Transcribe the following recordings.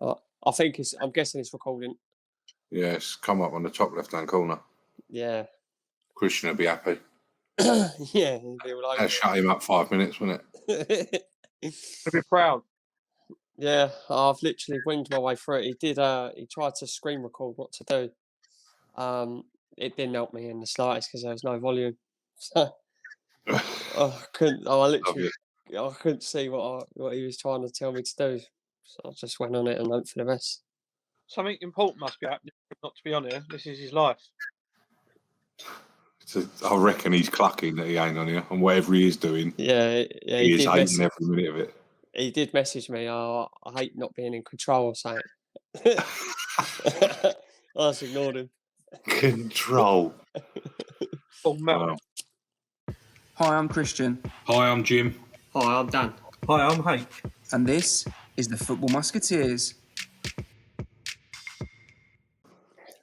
I think I'm guessing it's recording. Yeah, it's come up on the top left-hand corner. Yeah. Christian will be happy. Yeah, he'll be all over That'd shut him up 5 minutes, wouldn't it. He'll be proud. Yeah, I've literally winged my way through it. He did. He tried to screen record what to do. It didn't help me in the slightest because there was no volume. So I couldn't. I couldn't see what he was trying to tell me to do. So I just went on it and hoped for the best. Something important must be happening not to be on here. This is his life. I reckon he's clucking that he ain't on here, and whatever he is doing, yeah, he is hating every minute of it. He did message me, I hate not being in control or something. I just ignored him. Control. Wow. Hi, I'm Christian. Hi, I'm Jim. Hi, I'm Dan. Hi, I'm Hank. And this is the Football Musketeers.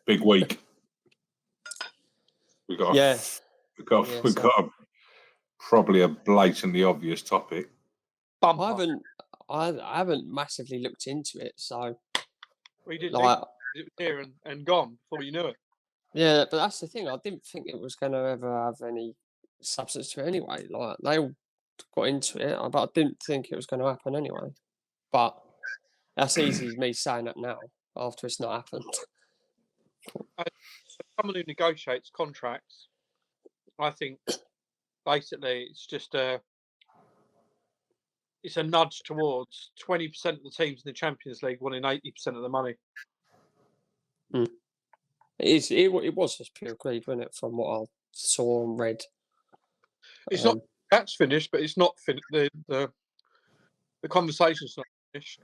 Big week. We got probably a blatantly obvious topic. I haven't massively looked into it, so we did. It was here and gone before you knew it. Yeah, but that's the thing. I didn't think it was going to ever have any substance to it anyway. Like they all got into it, but I didn't think it was going to happen anyway. But that's easy me saying that now after it's not happened. Someone who negotiates contracts, I think basically it's just it's a nudge towards 20% of the teams in the Champions League wanting 80% of the money. It was just pure greed, wasn't it? From what I saw and read. It's not that's finished, but it's not finished. The conversation's not finished.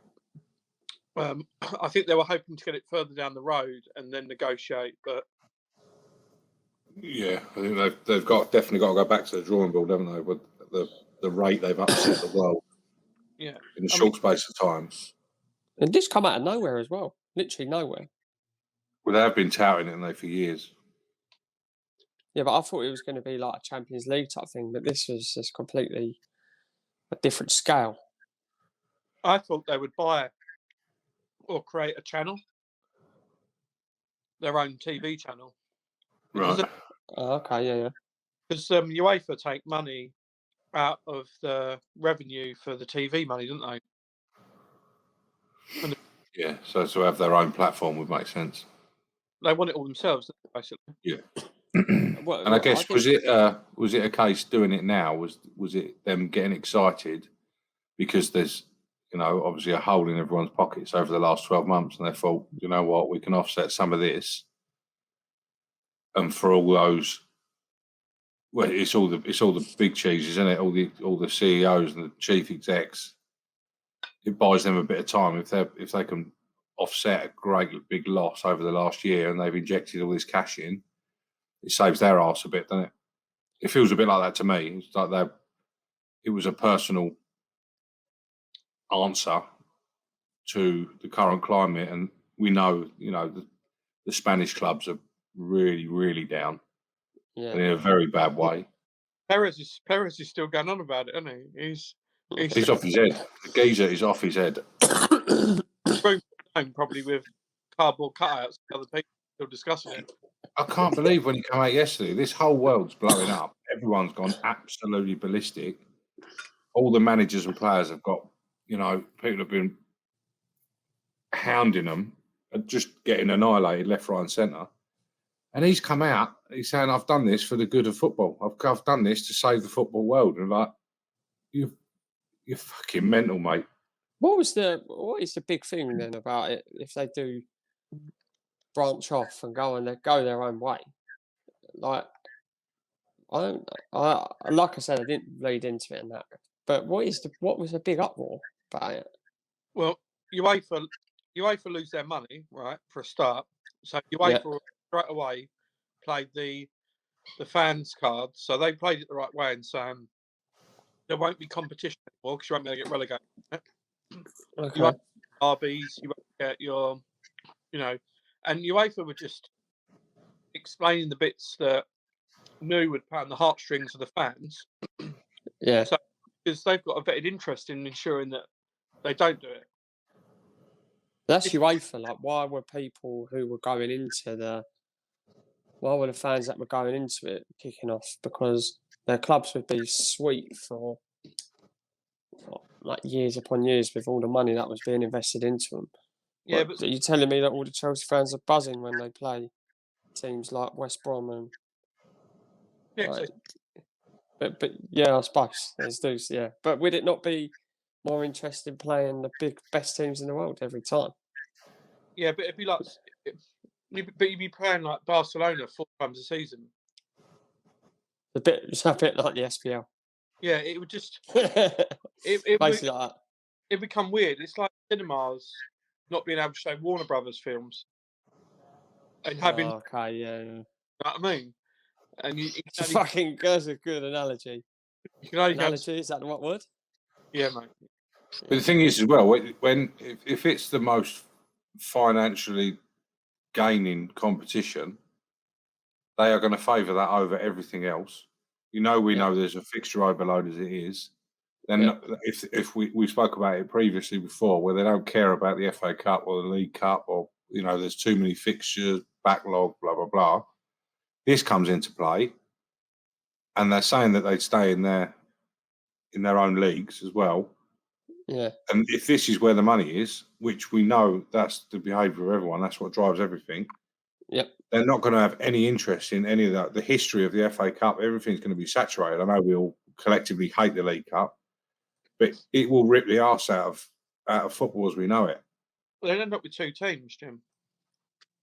I think they were hoping to get it further down the road and then negotiate, but yeah, I think they've definitely got to go back to the drawing board, haven't they? With the rate they've upset the world. Yeah, in a short space of time. And this come out of nowhere as well, literally nowhere. Well, they have been touting it, haven't they, for years. Yeah, but I thought it was going to be like a Champions League type thing, but this was just completely a different scale. I thought they would buy or create a channel, their own TV channel. Right. Okay, yeah. Because UEFA take money out of the revenue for the TV money, don't they? Yeah, so to have their own platform would make sense. They want it all themselves, basically. Yeah. And I guess was it a case doing it now? Was it them getting excited because there's obviously a hole in everyone's pockets over the last 12 months, and they thought, you know what, we can offset some of this, and for all those, well, it's all the big cheeses, isn't it? All the CEOs and the chief execs. It buys them a bit of time if they can offset a great big loss over the last year, and they've injected all this cash in. It saves their arse a bit, doesn't it? It feels a bit like that to me. It's like it was a personal answer to the current climate, and we know, the Spanish clubs are really, really down, and in a very bad way. Perez is still going on about it, isn't he? He's off his head. The geezer is off his head. Probably with cardboard cutouts. Other people still discussing it. I can't believe when he came out yesterday. This whole world's blowing up. Everyone's gone absolutely ballistic. All the managers and players have got, people have been hounding them and just getting annihilated left, right, and centre. And he's come out. He's saying, "I've done this for the good of football. I've done this to save the football world." And like, you're fucking mental, mate. What is the big thing then about it if they do branch off and go their own way? Like, like I said, I didn't read into it and that. But what was the big uproar about it? Well, UEFA lose their money, right, for a start. So UEFA straight away played the fans card. So they played it the right way and saying there won't be competition anymore because you won't be able to get relegated. Okay. You won't get RBs, you won't get your, and UEFA were just explaining the bits that knew would pound the heartstrings of the fans. Yeah. So, because they've got a vetted interest in ensuring that they don't do it. That's UEFA. Like, why were people who were going into why were the fans that were going into it kicking off? Because their clubs would be sweet for like years upon years with all the money that was being invested into them. Yeah, but are you telling me that all the Chelsea fans are buzzing when they play teams like West Brom and? yeah, Like, but yeah, I suppose there's those. Yeah, but would it not be more interesting playing the best teams in the world every time? Yeah, but it'd be like, but you'd be playing like Barcelona 4 times a season. It's a bit like the SPL. Yeah, it would just Basically like that. It'd become weird. It's like cinemas not being able to show Warner Brothers films and having. Okay, yeah. You know what I mean? And That's a good analogy. You can only analogy, is that the right word? Yeah, mate. But the thing is, as well, if it's the most financially gaining competition, they are going to favour that over everything else. We know there's a fixture overload as it is. Then if we spoke about it previously before, where they don't care about the FA Cup or the League Cup, or there's too many fixtures, backlog, blah blah blah. This comes into play, and they're saying that they'd stay in their own leagues as well. Yeah. And if this is where the money is, which we know that's the behaviour of everyone, that's what drives everything. Yep. They're not going to have any interest in any of that. The history of the FA Cup, everything's going to be saturated. I know we all collectively hate the League Cup, but it will rip the arse out of football as we know it. Well, they'll end up with 2 teams, Jim.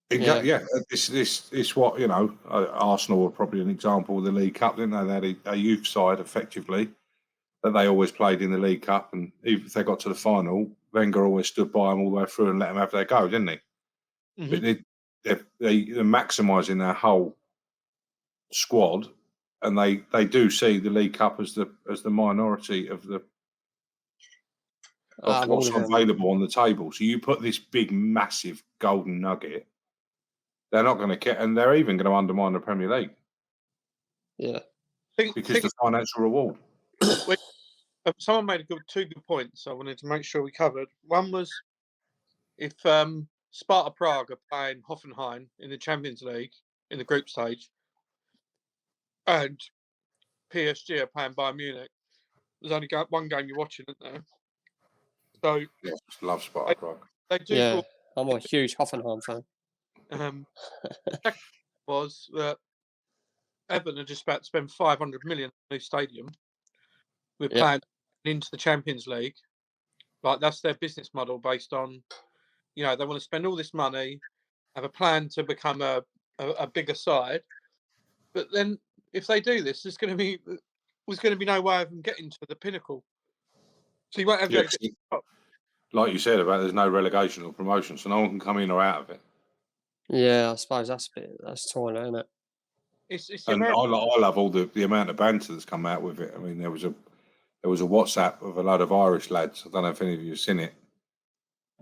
Exactly. Yeah. It's what Arsenal were probably an example of the League Cup, didn't they? They had a youth side effectively that they always played in the League Cup, and even if they got to the final, Wenger always stood by them all the way through and let them have their go, didn't he? Mm-hmm. But they're maximising their whole squad, and they do see the League Cup as the minority of what's available on the table. So you put this big, massive golden nugget, they're not going to get, and they're even going to undermine the Premier League. Yeah, because the financial reward. Someone made 2 good points I wanted to make sure we covered. One was if Sparta Prague are playing Hoffenheim in the Champions League in the group stage, and PSG are playing Bayern Munich, there's only one game you're watching, isn't there? So yeah, I love Sparta Prague. They do. Yeah, I'm a huge Hoffenheim fan. Was that Everton are just about to spend 500 million on a new stadium. We're playing into the Champions League. Like, that's their business model based on, they want to spend all this money, have a plan to become a bigger side. But then if they do this, there's going to be no way of them getting to the pinnacle. So you won't have like you said about there's no relegation or promotion, so no one can come in or out of it. Yeah, I suppose that's torn, isn't it? And I love all the amount of banter that's come out with it. I mean, there was a WhatsApp of a load of Irish lads. I don't know if any of you have seen it.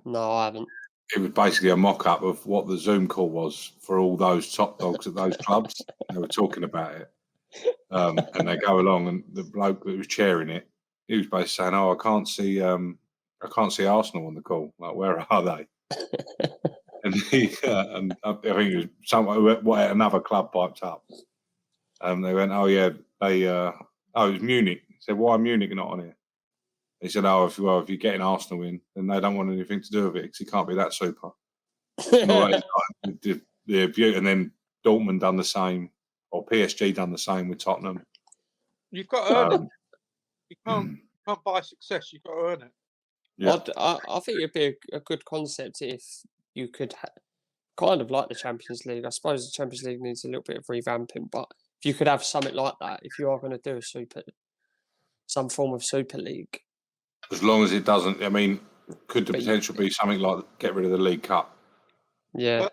No, I haven't. It was basically a mock-up of what the Zoom call was for all those top dogs at those clubs. They were talking about it. And they go along, and the bloke that was chairing it, he was basically saying, "Oh, I can't see Arsenal on the call. Like, where are they?" and I think it was another club piped up. They went, "Oh yeah, it was Munich." He said, "Why Munich not on here?" He said, "Oh, if you're getting Arsenal in, then they don't want anything to do with it because he can't be that super." And then Dortmund done the same, or PSG done the same with Tottenham. You've got to earn it. You can't buy success. You've got to earn it. Yeah. I think it'd be a good concept if you could kind of like the Champions League. I suppose the Champions League needs a little bit of revamping, but if you could have something like that, if you are going to do some form of Super League. As long as it doesn't, I mean, could the potential be something like get rid of the League Cup? Yeah.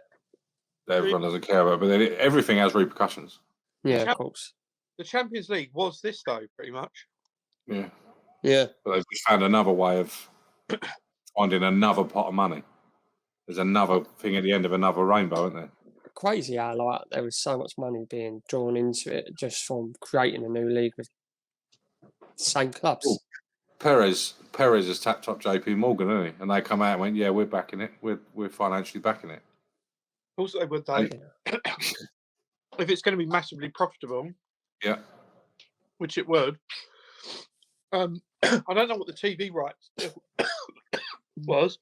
That everyone doesn't care about, but then everything has repercussions. Yeah, of course. The Champions League was this, though, pretty much. Yeah. Yeah. But they've just found another way of finding another pot of money. There's another thing at the end of another rainbow, isn't there? Crazy how there was so much money being drawn into it just from creating a new league with the same clubs. Perez has tapped up JP Morgan, hasn't he? And they come out and went, "Yeah, we're backing it. We're financially backing it." Also, would they? If it's going to be massively profitable, yeah, which it would. I don't know what the TV rights was.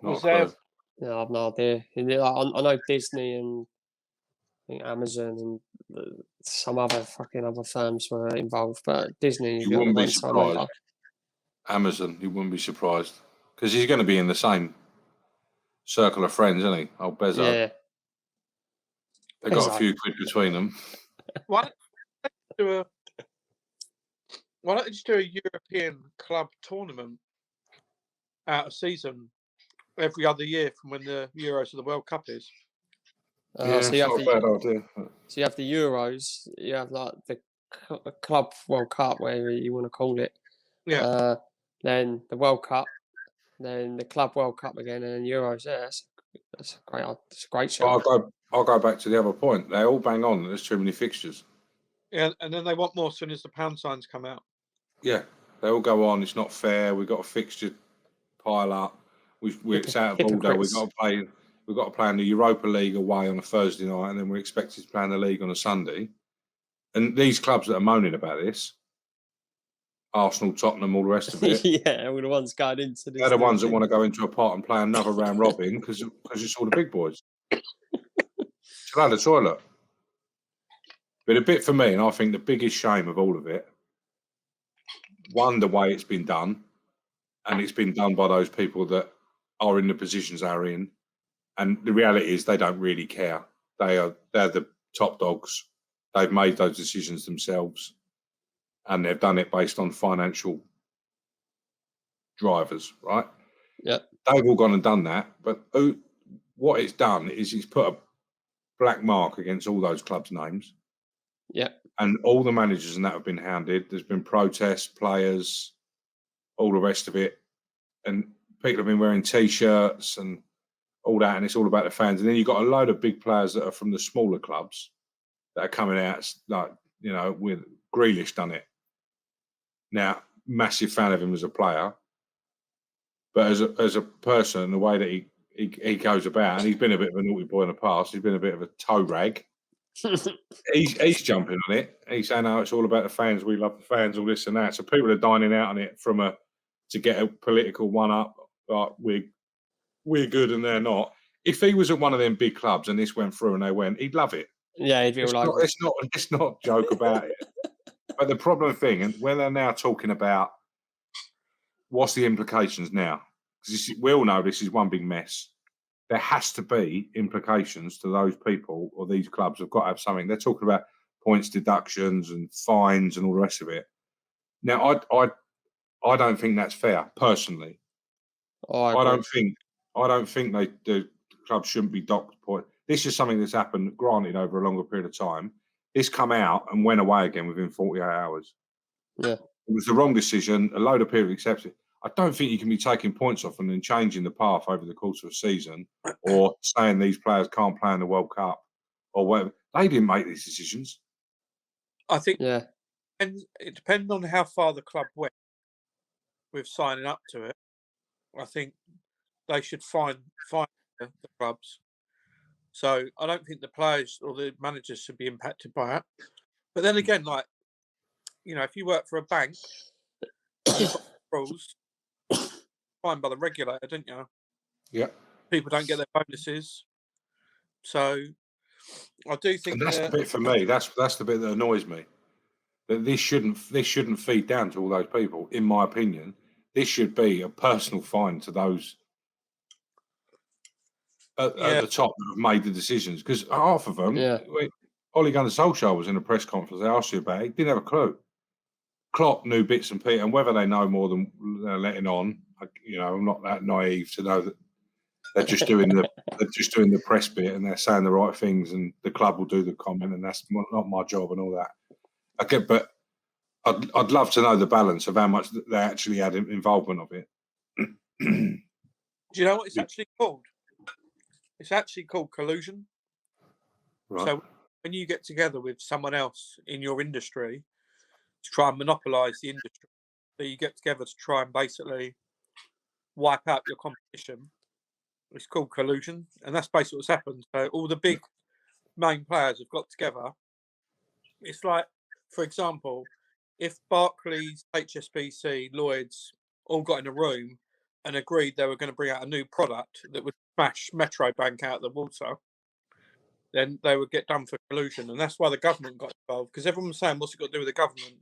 Not a clue. No, I've no idea. I know Disney and I think Amazon and some other firms were involved, but Disney. You wouldn't be surprised. Amazon, you wouldn't be surprised because he's going to be in the same circle of friends, isn't he? Old Bezos. Yeah. They've got a few quid between them. Why don't you just do a European club tournament out of season every other year from when the Euros or the World Cup is? So you have not a bad idea. So you have the Euros, you have like the Club World Cup, whatever you want to call it. Yeah. Then the World Cup, then the Club World Cup again, and then Euros. Yeah, that's a great show. I'll go back to the other point. They all bang on. There's too many fixtures. Yeah, and then they want more as soon as the pound signs come out. Yeah, they all go on. It's not fair. We've got a fixture pile up. It's out of order. We've got to play in the Europa League away on a Thursday night, and then we're expected to play in the league on a Sunday. And these clubs that are moaning about this, Arsenal, Tottenham, all the rest of it. Yeah, all the ones going into this. They're the ones that want to go into a pot and play another round robin because it's all the big boys. It's like the toilet. But a bit for me, and I think the biggest shame of all of it, one, the way it's been done, and it's been done by those people that are in the positions they're in. And the reality is they don't really care. They're the top dogs. They've made those decisions themselves. And they've done it based on financial drivers, right? Yeah. They've all gone and done that. But what it's done is it's put a black mark against all those clubs' names. Yeah. And all the managers and that have been hounded. There's been protests, players, all the rest of it. And people have been wearing T-shirts and all that. And it's all about the fans. And then you've got a load of big players that are from the smaller clubs that are coming out, like, with Grealish done it. Now, massive fan of him as a player. But as a person, the way that he goes about, and he's been a bit of a naughty boy in the past, he's been a bit of a toe rag. he's jumping on it. He's saying, "Oh, it's all about the fans. We love the fans, all this and that." So people are dining out on it to get a political one-up. Like we're good and they're not. If he was at one of them big clubs and this went through and they went, he'd love it. Yeah, he'd feel it's not a joke about it. But the problem thing, and when they're now talking about what's the implications now, because we all know this is one big mess. There has to be implications to those people, or these clubs have got to have something. They're talking about points deductions and fines and all the rest of it. Now, I don't think that's fair, personally. I don't think the club shouldn't be docked point. This is something that's happened, granted, over a longer period of time. This come out and went away again within 48 hours. Yeah. It was the wrong decision. A load of people accepted it. I don't think you can be taking points off and then changing the path over the course of a season, or saying these players can't play in the World Cup or whatever. They didn't make these decisions. I think and it depends on how far the club went with signing up to it. I think they should fine the clubs. So I don't think the players or the managers should be impacted by it. But then again, like, if you work for a bank, rules fine by the regulator, didn't you? Yeah. People don't get their bonuses, so I do think. And that's the bit for me. That's the bit that annoys me. That this shouldn't feed down to all those people. In my opinion, this should be a personal fine to those at the top that have made the decisions. Because half of them, Ole Gunnar Solskjaer was in a press conference. They asked you about it. He didn't have a clue. Klopp knew bits and pieces, and whether they know more than they're letting on, I'm not that naive to know that they're just doing the press bit and they're saying the right things, and the club will do the comment, and that's not my job and all that. Okay, but I'd love to know the balance of how much they actually had involvement of it. Do you know what it's actually called? It's actually called collusion. Right. So when you get together with someone else in your industry to try and monopolise the industry, that you get together to try and basically wipe out your competition. It's called collusion, and that's basically what's happened. So all the big main players have got together. It's like, for example, if Barclays, HSBC, Lloyds all got in a room and agreed they were going to bring out a new product that would smash Metro Bank out of the water, then they would get done for collusion. And that's why the government got involved, because everyone was saying, what's it got to do with the government?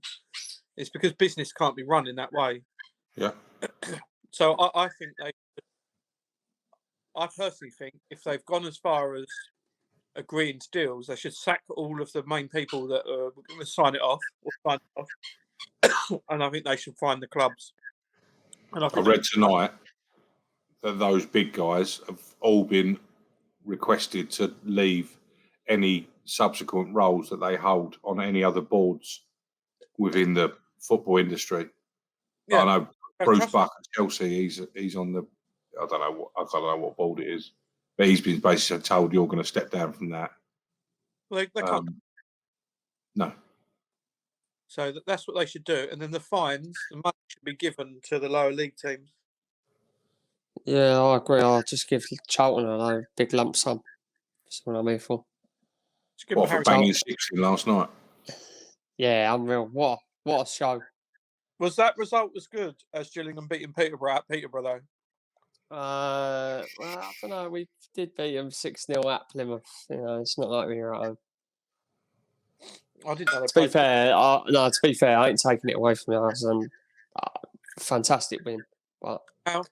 It's because business can't be run in that way. Yeah. So I personally think if they've gone as far as agreeing to deals, they should sack all of the main people that are going to sign it off. And I think they should find the clubs. And I read tonight that those big guys have all been requested to leave any subsequent roles that they hold on any other boards within the football industry. Yeah. I know Bruce Buck at Chelsea. He's on the I don't know what board it is, but he's been basically told you're going to step down from that. Well, they can't. No. So that's what they should do, and then the fines, the money should be given to the lower league teams. Yeah, I agree. I'll just give Charlton a big lump sum. That's what I'm here for. What, for banging 60 last night? Yeah, unreal. What a show. Was that result as good as Gillingham beating Peterborough at Peterborough, though? Well, I don't know. We did beat them 6-0 at Plymouth. You know, it's not like we were at home. I didn't know. To be fair, I ain't taking it away from us. And fantastic win. But how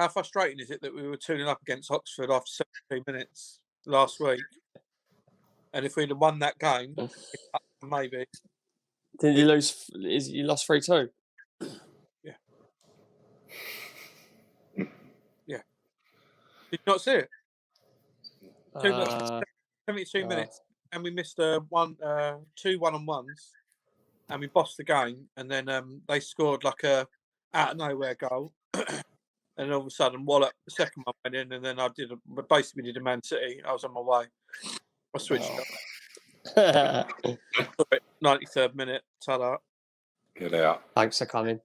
frustrating is it that we were 2-0 up against Oxford after 17 minutes last week? And if we'd have won that game, maybe. Did you lose? You lost 3-2? Yeah. Yeah. Did you not see it? 72 minutes, and we missed 2 1-on-1s, and we bossed the game, and then they scored like a out of nowhere goal, and all of a sudden Wallop, the second one went in, and then we did a Man City. I was on my way. I switched up. 93rd minute, ta-da. Get out. Thanks for coming.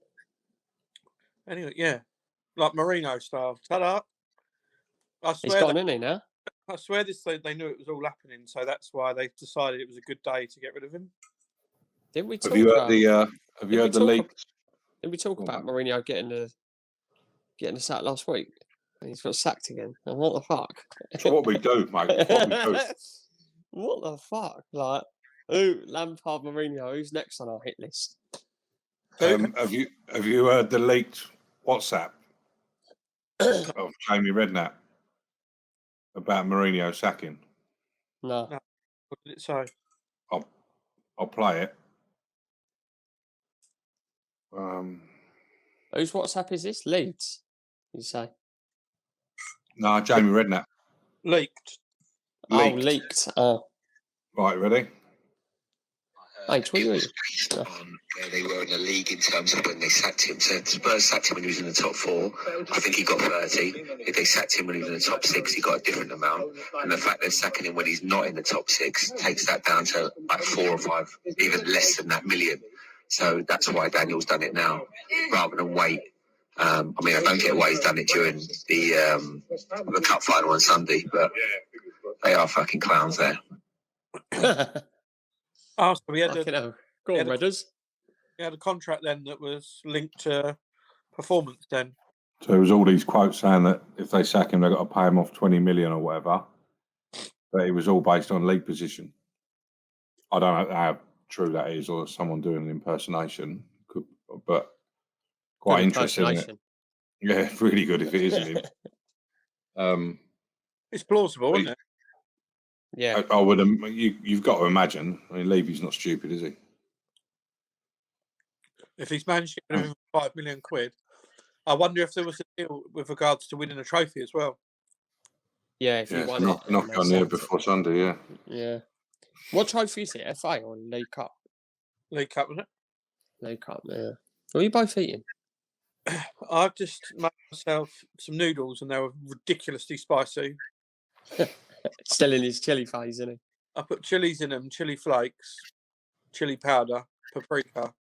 Anyway, yeah, like Mourinho style, ta-da. I swear he's gone, isn't he, now? I swear they knew it was all happening, so that's why they decided it was a good day to get rid of him. Didn't we talk Have you heard the leak? Did we talk about Mourinho getting the sack last week? He's got sacked again. And what the fuck? It's what we do, mate. It's what we do. What the fuck? Like, who? Lampard, Mourinho. Who's next on our hit list? Have you heard the leaked WhatsApp of Jamie Redknapp about Mourinho sacking? No. What did it say? I'll play it. Whose WhatsApp is this? Leeds, you say? No, Jamie Redknapp. Leaked. Oh, leaked. Oh. Right, ready? Thanks, what are you on where they were in the league in terms of when they sacked him. So Spurs sacked him when he was in the top 4. I think he got 30. If they sacked him when he was in the top 6, he got a different amount. And the fact they're sacking him when he's not in the top 6 takes that down to like 4 or 5, even less than that million. So that's why Daniel's done it now, rather than wait. I mean, I don't get why he's done it during the cup final on Sunday, but they are fucking clowns there. So we had Go on, Redders. We had a contract then that was linked to performance then. So there was all these quotes saying that if they sack him, they've got to pay him off 20 million or whatever. But it was all based on league position. I don't know how true that is, or someone doing an impersonation. But quite interesting. Isn't it? Yeah, really good if it isn't him. It's plausible, isn't it? Yeah. I would. You've got to imagine. I mean, Levy's not stupid, is he? If he's managed to get him 5 million quid, I wonder if there was a deal with regards to winning a trophy as well. Yeah, if you won it. Knock on there before Sunday, yeah. Yeah. What trophy is it? FA or League Cup? League Cup, wasn't it? League Cup, yeah. What are you both eating? I've just made myself some noodles and they were ridiculously spicy. Still in his chili phase, isn't he? I put chilies in them, chili flakes, chili powder, paprika.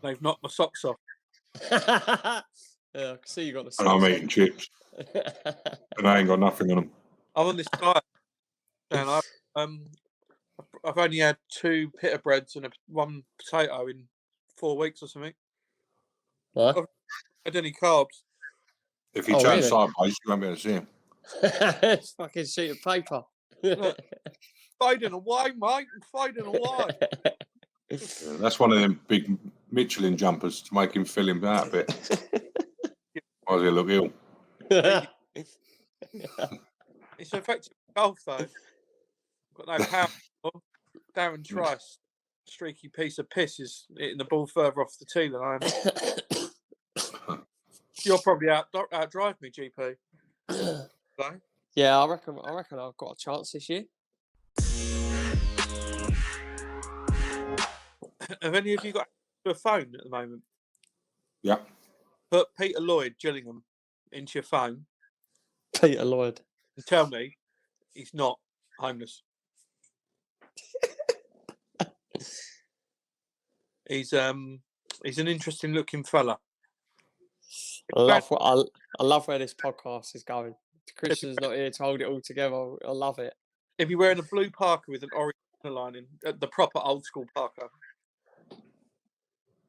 They've knocked my socks off. Yeah, I can see you got the And I'm socks eating chips. And I ain't got nothing on them. I'm on this diet, and I've only had 2 pita breads and 1 potato in 4 weeks or something. What? I've had any carbs. If you turn sideways, you won't be able to see him. It's fucking sheet of paper. Look, fading away, mate. Fading away. Yeah, that's one of them big Michelin jumpers to make him fill him out a bit. Why does he look ill? It's effective golf, though. Got no power. Darren Trice, streaky piece of piss, is hitting the ball further off the tee than I am. You'll probably outdrive me, GP. Right? Yeah, I reckon I've got a chance this year. Have any of you got a phone at the moment? Yeah. Put Peter Lloyd Gillingham into your phone Peter Lloyd. and tell me he's not homeless. He's an interesting looking fella. I love where this podcast is going. Christian's not here to hold it all together. I love it. If you're wearing a blue parka with an orange lining, the proper old school parka.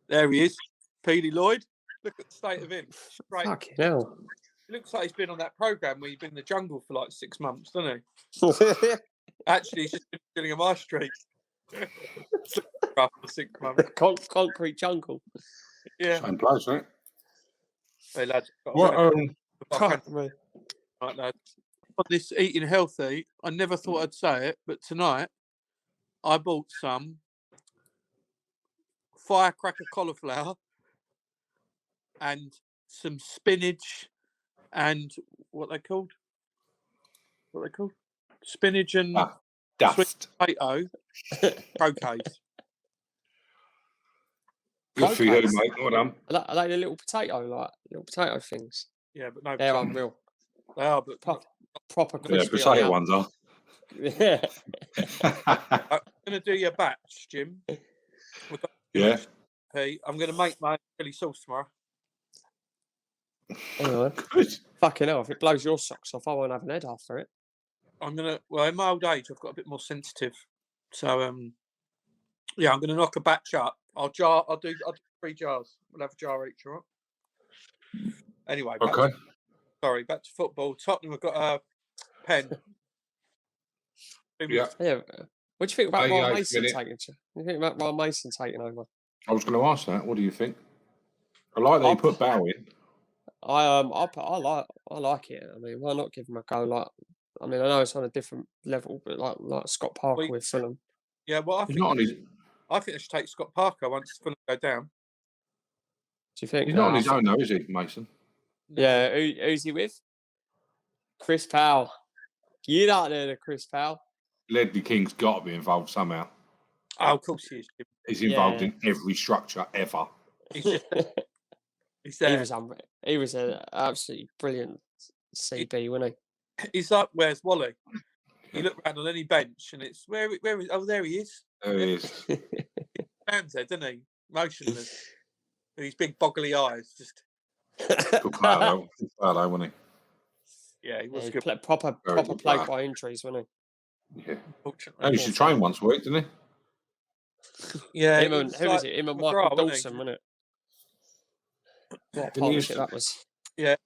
There he is, Peter Lloyd. Look at the state of him. Straight. Fucking hell. It looks like he's been on that program where he's been in the jungle for like 6 months, doesn't he? Actually, he's just been doing a my street. After 6 months. Concrete jungle. Yeah. Same place, isn't it? Hey lads. Right, lads. On this eating healthy, I never thought I'd say it, but tonight I bought some firecracker cauliflower and some spinach and what they called? Spinach and Dust. sweet potato croquettes. Good for you, mate. Well done. Are they the little potato things? Yeah, but no, They're unreal. they are, but Proper crispy. Yeah, potato ones are. Yeah. I'm going to do your batch, Jim. Yeah. Hey, I'm going to make my chili sauce tomorrow. Anyway, fucking hell, if it blows your socks off, I won't have an head after it. In my old age, I've got a bit more sensitive. So, yeah, I'm going to knock a batch up. I'll do 3 jars. We'll have a jar each, all right? Anyway, back to football. Tottenham have got a pen. Yeah. What do you think about Ryan Mason taking? What do you think about Ryan Mason taking over? I was going to ask that. What do you think? I like that you put Bow in. I like it. I mean, why not give him a go? I know it's on a different level, but like Scott Parker with Fulham. Yeah, well, I think they should take Scott Parker once Fulham go down. Do you think he's not on his own though, is he, Mason? Yeah, who's he with? Chris Powell. Get out there, to Chris Powell. Ledley King's got to be involved somehow. Oh, of course he is. He's involved in every structure ever. He's there. He was an absolutely brilliant CB, wasn't he? He's like, where's Wally? You look around on any bench and it's where is? Oh, there he is. There he is. Stands there, doesn't he? Motionless. With his big boggly eyes, just. Good player, wasn't he? Yeah, he was he good. Proper played by injuries, wasn't he? Yeah. And he should train once a week, didn't he? Yeah. Him and Michael Dawson, wasn't it? What a partnership that was. Yeah.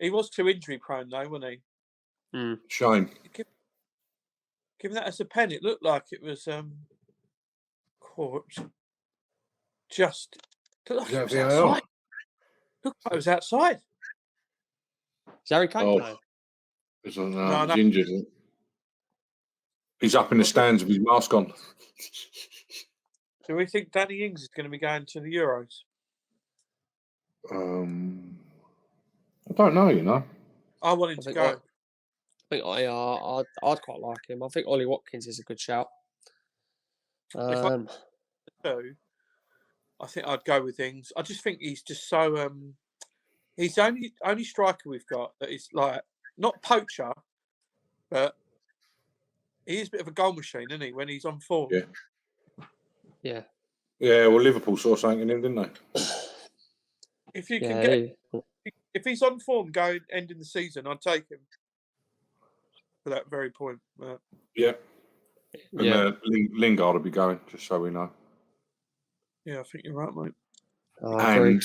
He was too injury prone though, wasn't he? Shame. Given that as a pen, it looked like it was just looked like it was outside. Looked like it was outside. Is Harry Kane playing? He's injured. He's up in the stands with his mask on. Do we think Danny Ings is going to be going to the Euros? I don't know, I want him to go. I think I'd quite like him. I think Ollie Watkins is a good shout. I think I'd go with Ings. I just think he's just so. He's the only striker we've got that is like not poacher, but he is a bit of a goal machine, isn't he? When he's on form. Yeah. Yeah. Yeah, well, Liverpool saw something in him, didn't they? If you can get, if he's on form going ending the season, I'd take him for that very point. Yeah. And Lingard will be going, just so we know. Yeah, I think you're right, mate. I agree.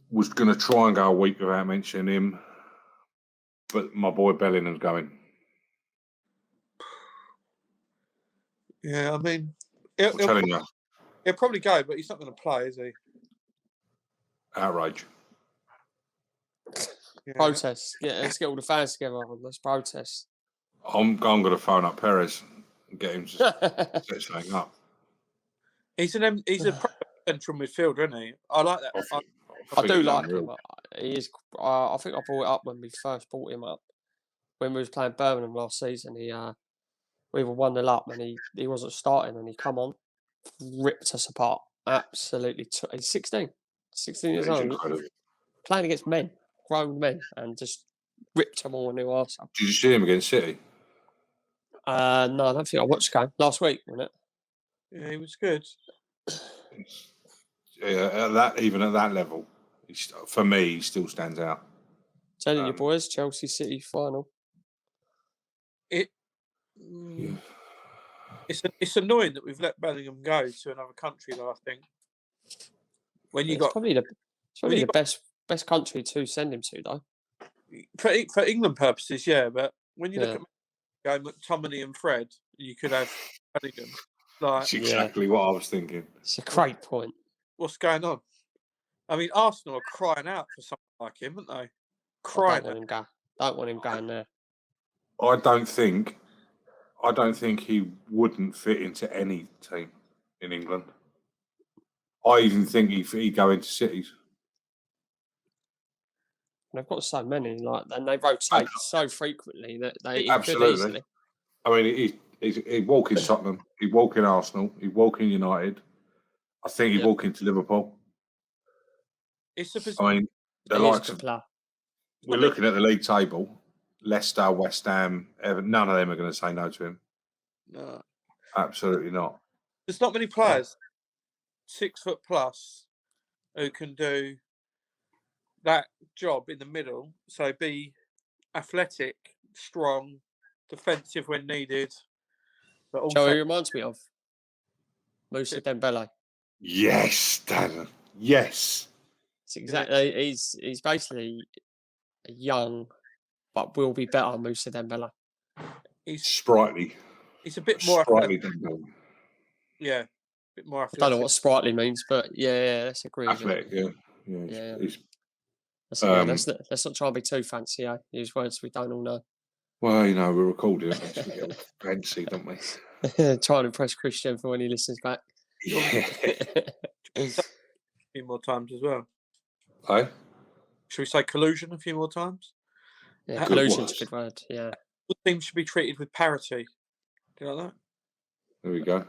Was going to try and go a week without mentioning him, but my boy Bellingham's going. Yeah, I mean, I'm telling you. He'll probably go, but he's not going to play, is he? Outrage. Yeah. Protest. Let's get all the fans together. Let's protest. I'm going to phone up Perez and get him to set something up. He's a central midfielder, isn't he? I like that. I do like him. He is. I think I brought it up when we first brought him up. When we was playing Birmingham last season, we were 1-0 up and he wasn't starting and he come on, ripped us apart. Absolutely. He's 16 years old. Incredible. Playing against men, grown men, and just ripped them all a new arsehole. Did you see him against City? No, I don't think I watched the game. Last week, wasn't it? Yeah, he was good. Yeah, even at that level, for me, he still stands out. Telling you boys, Chelsea City final. It's annoying that we've let Bellingham go to another country, though. I think when you got probably the best country to send him to, though. For England purposes, yeah. But when you look at going McTominay and Fred, you could have Bellingham. That's exactly what I was thinking. It's a great point. What's going on? I mean, Arsenal are crying out for someone like him, aren't they? Crying out. Don't want him going there. I don't think he wouldn't fit into any team in England. I even think he'd go into cities. They've got so many, and they rotate so frequently that they absolutely could easily. I mean, he'd walk in Tottenham, he'd walk in Arsenal, he'd walk in United. I think he'd walk into Liverpool. I mean, the likes of, we're looking at the league table. Leicester, West Ham, Everton, none of them are going to say no to him. No. Absolutely not. There's not many players 6 foot plus who can do that job in the middle. So be athletic, strong, defensive when needed. But also, Joe, he reminds me of Moussa Dembele. Yes, Dan. Yes. It's exactly. He's basically young, but will be better. Moussa Dembele. He's sprightly. He's a bit more sprightly. Yeah, a bit more athletic. I don't know what sprightly means, but let's agree. Athletic, Let's not try and be too fancy. Use words we don't all know. Well, we're recording it. Fancy, don't we? Try and impress Christian for when he listens back. Yeah. A few more times as well. Hey? Should we say collusion a few more times? Yeah, collusion's a good word. Yeah. What team should be treated with parity? Do you like that? There we go.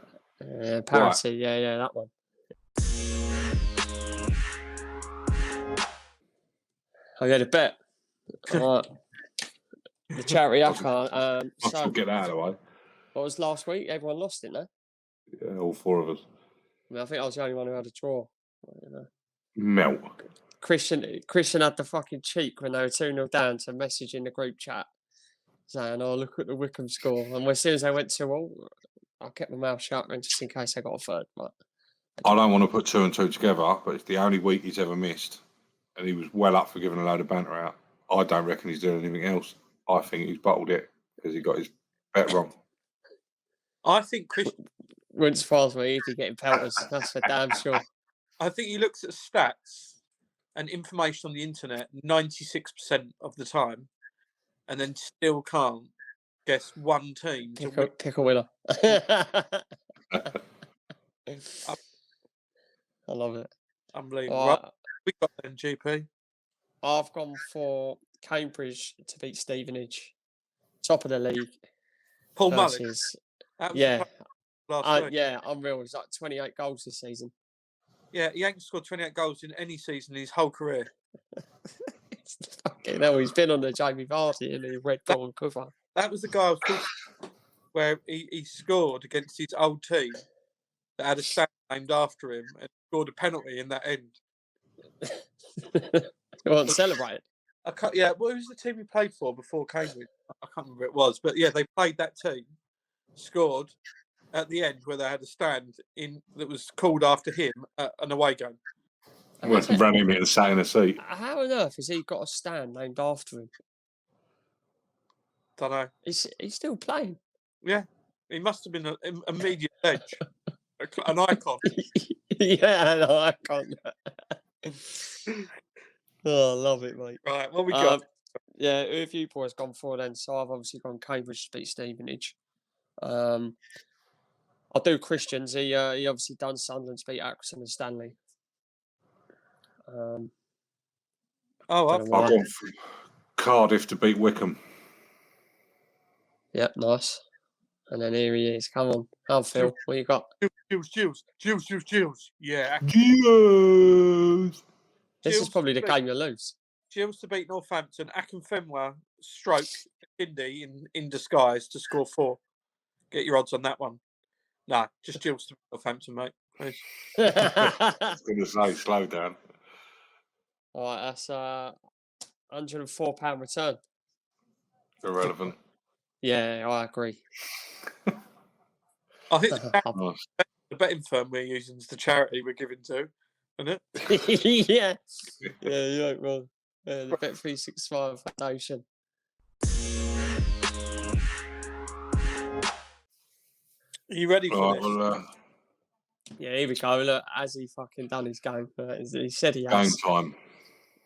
Parity, right. Yeah, that one. I got a bet. All right. The charity account. So get that out of the way. What was last week? Everyone lost it, no? Yeah, all 4 of us. I mean, I think I was the only one who had a draw. Melt. Christian had the fucking cheek when they were 2-0 down to message in the group chat saying, "Oh, look at the Wickham score." And as soon as they went 2-0, I kept my mouth shut just in case they got a third. But I don't want to put 2 and 2 together, but it's the only week he's ever missed. And he was well up for giving a load of banter out. I don't reckon he's doing anything else. I think he's bottled it because he got his bet wrong. I think Christian wouldn't surprise me if he's getting pelters. That's for damn sure. I think he looks at stats and information on the internet 96% of the time, and then still can't guess one team pick a winner. I love it. Unbelievable. Right. We got then, GP. I've gone for Cambridge to beat Stevenage, top of the league. Paul Mullen. Yeah, unreal. He's like 28 goals this season. Yeah, he ain't scored 28 goals in any season in his whole career. Fucking hell, he's been on the Jamie Vardy in the red ball and cover. That was the guy I was talking where he scored against his old team that had a stand named after him and scored a penalty in that end. You want to celebrate? Yeah, what was the team he played for before Cambridge? I can't remember who it was, but yeah, they played that team, scored at the end where they had a stand in that was called after him at an away game. Well, ran him and sat in a seat. How on earth has he got a stand named after him? Don't know. He's still playing. Yeah, he must have been a media edge, an icon. Yeah, an icon. Oh, I love it, mate. Right, what we got? Yeah, who have you boys gone for then? So I've obviously gone Cambridge to beat Stevenage. I'll do Christians. He obviously done Sunderland to beat Accrington and Stanley. I've gone for Cardiff to beat Wickham. Yep, nice. And then here he is. Come on. How Phil? What you got? Jules. Yeah. Jules. This is probably the game you lose. Jules to beat Northampton. Akinfenwa stroke Indy in disguise to score 4. Get your odds on that one. Nah, just Jules to beat Northampton, mate. Please. I was going to say, slow down. All right, that's £104 return. Irrelevant. Yeah, I agree. I think the betting firm we're using is the charity we're giving to, isn't it? Yeah, you ain't wrong. Yeah, the Bet365 Foundation. Are you ready for this? Well, yeah, here we go. Look, has he fucking done his game? He said he has. Game time.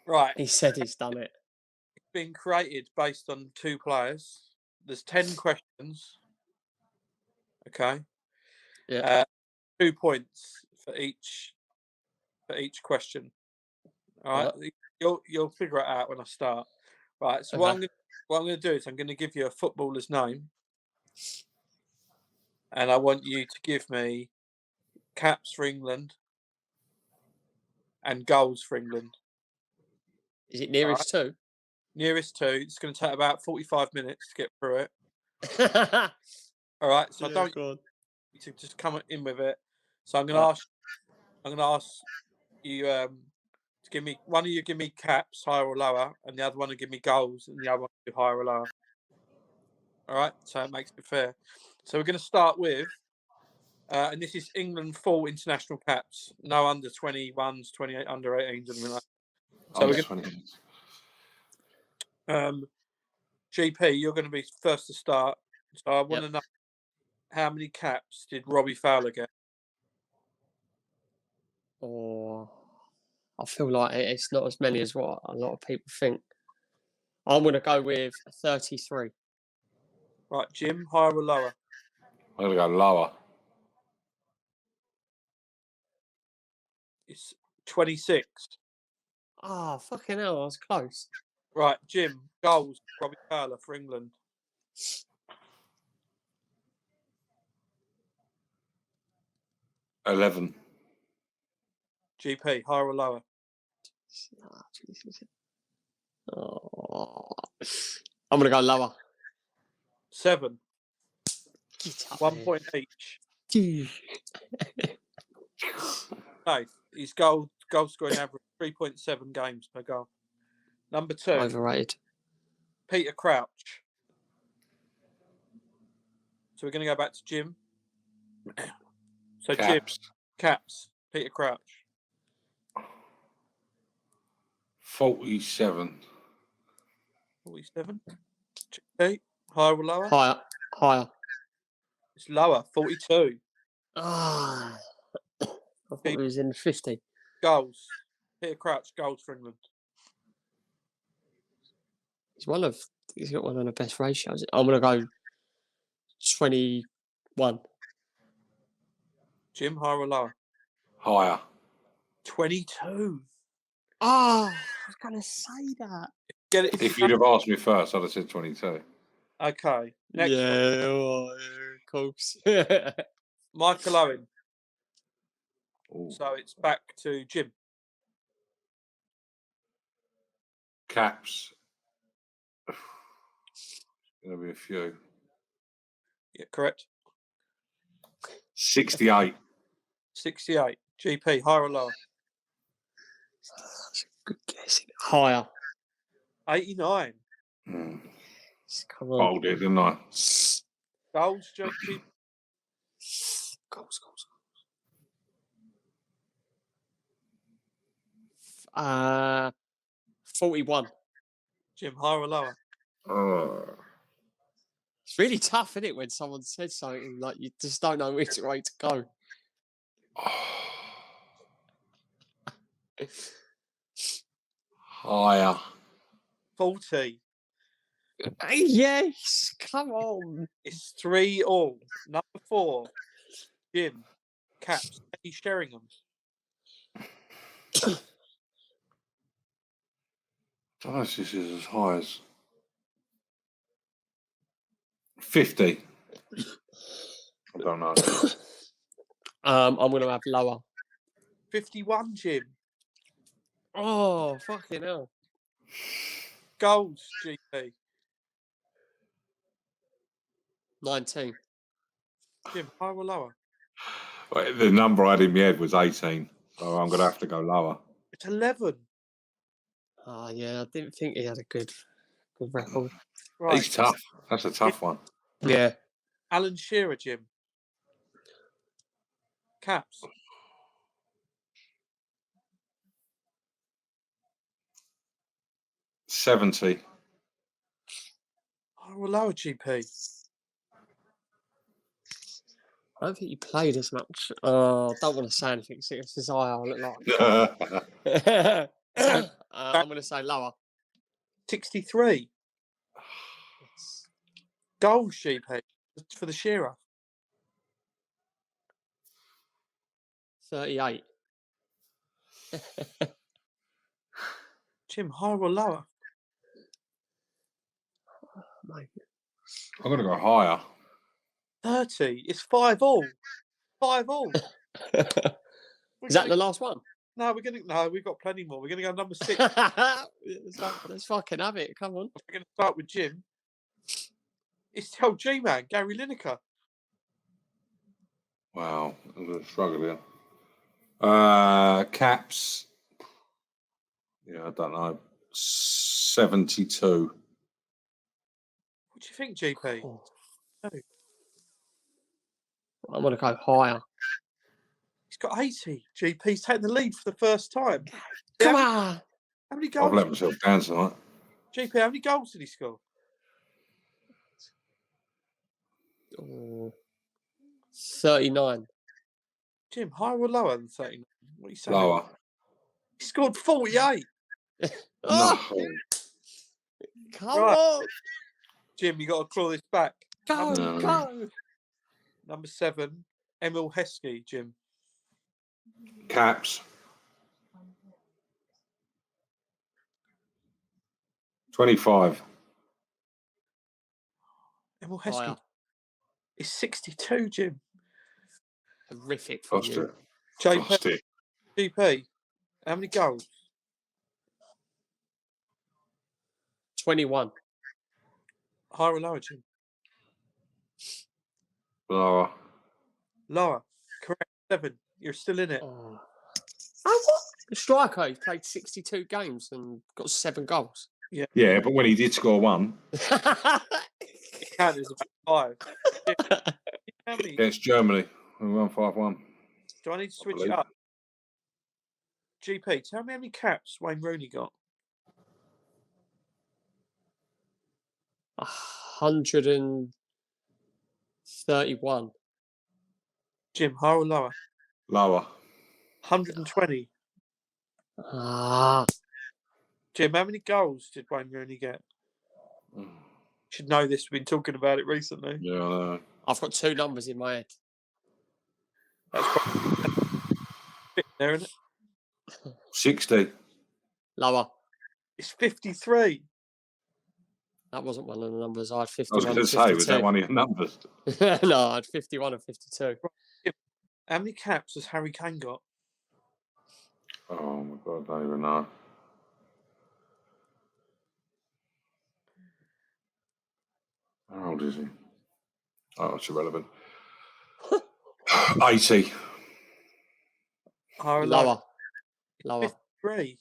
Right. He said he's done it. It's been created based on 2 players. There's 10 questions. Okay. Yeah. 2 points for each question. All right. You'll figure it out when I start. Right. So what I'm going to do is I'm going to give you a footballer's name, and I want you to give me caps for England and goals for England. Is it nearest 2? Nearest 2. It's going to take about 45 minutes to get through it. All right. So I don't want you to just come in with it. So I'm going to ask you to give me one of you give me caps, higher or lower, and the other one will give me goals, and the other one will do higher or lower. All right. So it makes it fair. So we're going to start with, and this is England full international caps. No under 21s, 28, under 18s, anything like that. So we're going to, GP, you're going to be first to start. So I want to know, how many caps did Robbie Fowler get? Oh, I feel like it's not as many as what a lot of people think. I'm going to go with 33. Right, Jim, higher or lower? I'm going to go lower. It's 26. Ah, fucking hell, I was close. Right, Jim, goals, Robbie Fowler for England. 11. GP, higher or lower? Oh, I'm going to go lower. 7. Get up 1 there. point each. No, his goal scoring average 3.7 games per goal. Number 2. Overrated. Peter Crouch. So we're going to go back to Jim. So Caps. Jim, caps, Peter Crouch. 47. 47. GP, higher or lower? Higher. It's lower, 42. Ah, I thought it was in 50. Goals. Peter Crouch, goals for England. He's got one of the best ratios. I'm going to go 21. Jim, higher or lower? Higher. 22. Ah, I was going to say that. Get it? If you'd have asked me first, I'd have said 22. Okay. Next one. Of course. Michael Owen. Ooh. So it's back to Jim. Caps. There'll be a few. Yeah, correct. 68. 68. GP, higher or lower? That's a good guess. Higher. 89. Come on. Bowled it, didn't I? Goals, GP. Goals. 41. Jim, higher or lower? It's really tough, isn't it, when someone says something like you just don't know which way to go. Higher. 40. Yes, come on. It's 3-all. Number 4. Jim, Caps, Eddie Sheringham. I don't know if this is as high as 50. I don't know. I'm going to have lower. 51, Jim. Oh, fucking hell. Goals, GP. 19. Jim, higher or lower? Well, the number I had in my head was 18, so I'm going to have to go lower. It's 11. Oh, yeah, I didn't think he had a good record. Right. He's tough. That's a tough one. Yeah. Alan Shearer, Jim. Caps. $70. Higher or lower, GP? I don't think he played as much. I don't want to say anything. See if his eye I'll look like. I'm going to say lower. 63. Goals, GP, for the Shearer. 38. Jim, higher or lower? Mate. I'm going to go higher. 30. It's 5-all. 5-all. Is that the last one? No, we've got plenty more. We're gonna go number 6. Let's fucking have it. Come on. We're gonna start with Jim. It's the old G-man, Gary Lineker. Wow, I'm going to struggle here. Caps. Yeah, I don't know. 72. What do you think, GP? Oh. No. I'm going to go higher. He's got 80. GP's taking the lead for the first time. Come on. How many I've goals? let myself down tonight. GP, how many goals did he score? Oh. 39. Jim, higher or lower than 39? What are you saying? Lower. He scored 48. Oh, No. come Right. on. Jim, you got to claw this back. Go, No. go. Number 7, Emil Heskey, Jim. Caps. 25. Emil Heskey. Higher. It's 62, Jim. Horrific for you. JP, GP, how many goals? 21. Higher or lower, Jim? Lower. Lower. Correct. 7. You're still in it. Oh, what? The striker, he played 62 games and got 7 goals. Yeah, but when he did score one Counted as about 5. Jim, how many? against Germany, we won 5-1. Do I need to switch it believe. up? GP, tell me how many caps Wayne Rooney got. 131. Jim, higher or lower? Lower. 120. Ah, Jim, how many goals did Wayne Rooney get? Should know this. We've been talking about it recently. Yeah, I know. I've got 2 numbers in my head. That's quite there, isn't it? 60. Lower. It's 53. That wasn't one of the numbers. I had I was 51 going to and say, 52. was that one of your numbers? No, I had 51 and 52. How many caps has Harry Kane got? Oh my God, I don't even know. How old is he? Oh, it's irrelevant. 80. Higher or lower? Lower. 53.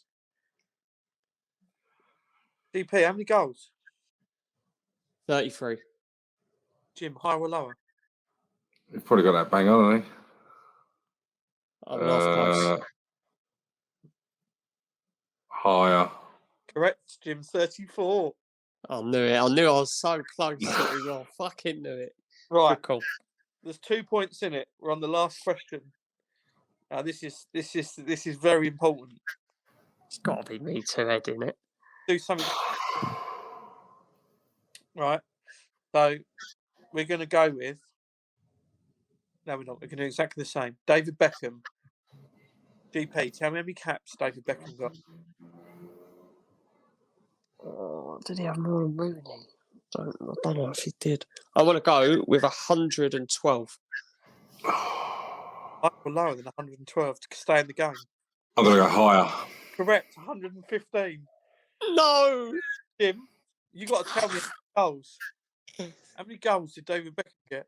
DP, how many goals? 33. Jim, higher or lower? You've probably got that bang on, haven't I'm not close. Higher. Correct, Jim, 34. I knew it. I knew I was so close to it as well. Fucking knew it. Right. Good call. There's 2 points in it. We're on the last question. Now this is very important. It's got to be me too, Ed, isn't it? Do something. Right. So we're going to go with. No, we're not. We're going to do exactly the same. David Beckham. GP, tell me how many caps David Beckham got. Oh, did he have more than Rooney? I don't know if he did. I want to go with 112. Higher or lower than 112 to stay in the game? I'm going to go higher. Correct, 115. No! Jim, you got to tell me how many goals. How many goals did David Beckham get?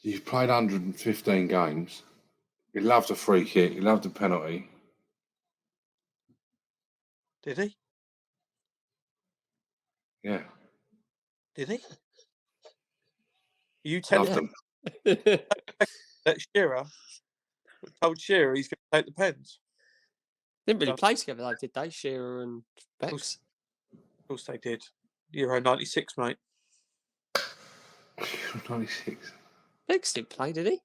You've played 115 games. You loved a free kick. You loved a penalty. Did he? Yeah. Did he? You tell Loved them. that Shearer told Shearer he's going to take the pens. Didn't really play together though, did they? Shearer and Bex? Of course they did. Euro 96, mate. 96. Bex didn't play, did he?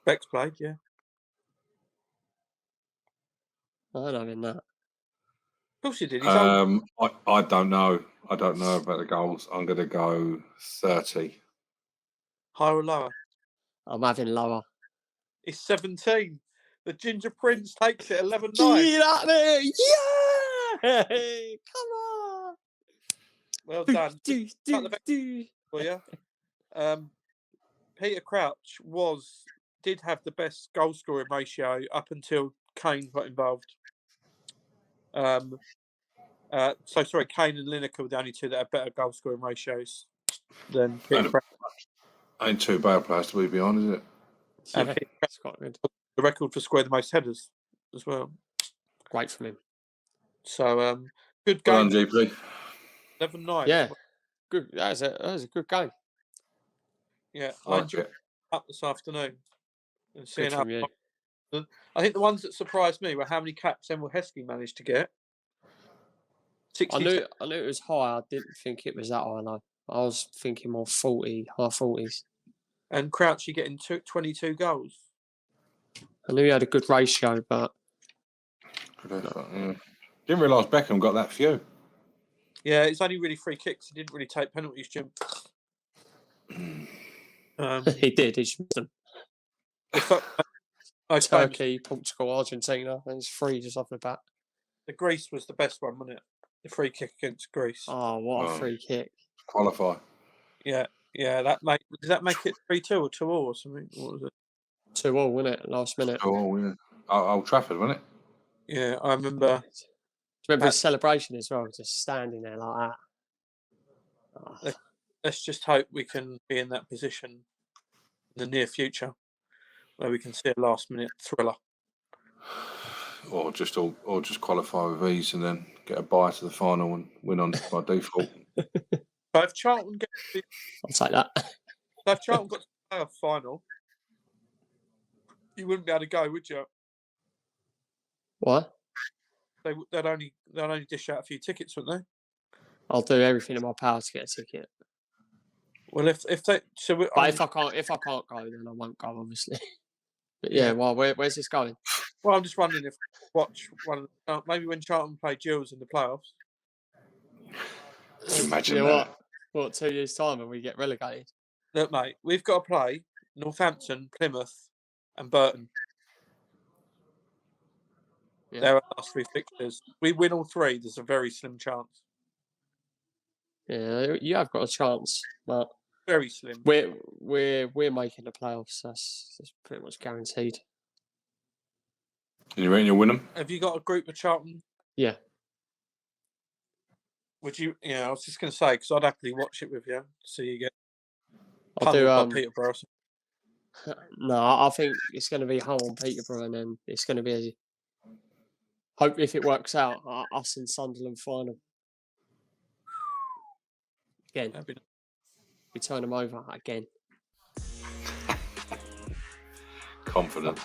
Bex played, yeah. I don't know that. Of course he did. He's old. I don't know. I don't know about the goals. I'm going to go 30. Higher or lower? I'm having lower. It's 17. The Ginger Prince takes it 11-9. Get out there! Yeah! Come on! Well done. Do. For you. Peter Crouch did have the best goal scoring ratio up until Kane got involved. Kane and Lineker were the only two that have better goal scoring ratios than Peter Crouch. Ain't too bad players to be on, is it? Yeah, it's quite good. The record for scoring the most headers as well. Great from him. So good Well game. done, GP. 11-9. Yeah, good. That was a good game. Yeah, I I like enjoyed it. up this afternoon and seeing Good how. from you. I think the ones that surprised me were how many caps Emil Heskey managed to get. 60. I knew it was high. I didn't think it was that high. No. I was thinking more 40, high 40s. And Crouchy getting 22 goals. I knew he had a good ratio, but Yeah. Didn't realise Beckham got that few. Yeah, it's only really free kicks. He didn't really take penalties, Jim. he did. He missed them. Turkey, Portugal, Argentina. And it's 3 just off the bat. The Greece was the best one, wasn't it? The free kick against Greece. Oh, what a free kick! Qualify. Yeah. Does that make it 3-2 or 2-2 or something? What was it? 2-2, wasn't it? Last minute. Oh, yeah. Old Trafford, wasn't it? Yeah, I remember. Do you remember his celebration as well? Just standing there like that. Oh. Let's just hope we can be in that position in the near future where we can see a last-minute thriller. Or just qualify with ease and then get a bye to the final and win on by default. So if Charlton I'll take that. So if Charlton got to the playoff final, you wouldn't be able to go, would you? What? They'd only dish out a few tickets, wouldn't they? I'll do everything in my power to get a ticket. Well, if they if I can't go, then I won't go, obviously. But yeah, well, where's this going? Well, I'm just wondering if watch one of maybe when Charlton play Gills in the playoffs. Imagine that. What 2 years' time when we get relegated? Look, mate, we've got to play Northampton, Plymouth, and Burton. Yeah. They're our last 3 fixtures. We win all 3. There's a very slim chance. Yeah, you have got a chance, but very slim. We're making the playoffs. That's pretty much guaranteed. And you reckon you'll win them? Have you got a group of Charlton? Yeah. Would you? Yeah, I was just going to say because I'd happily watch it with you. So you get. I'll do. Peter Burrison. No, I think it's going to be Hull on Peterborough, and then it's going to be, hope if it works out, us in Sunderland final. Again, we turn them over again. Confidence.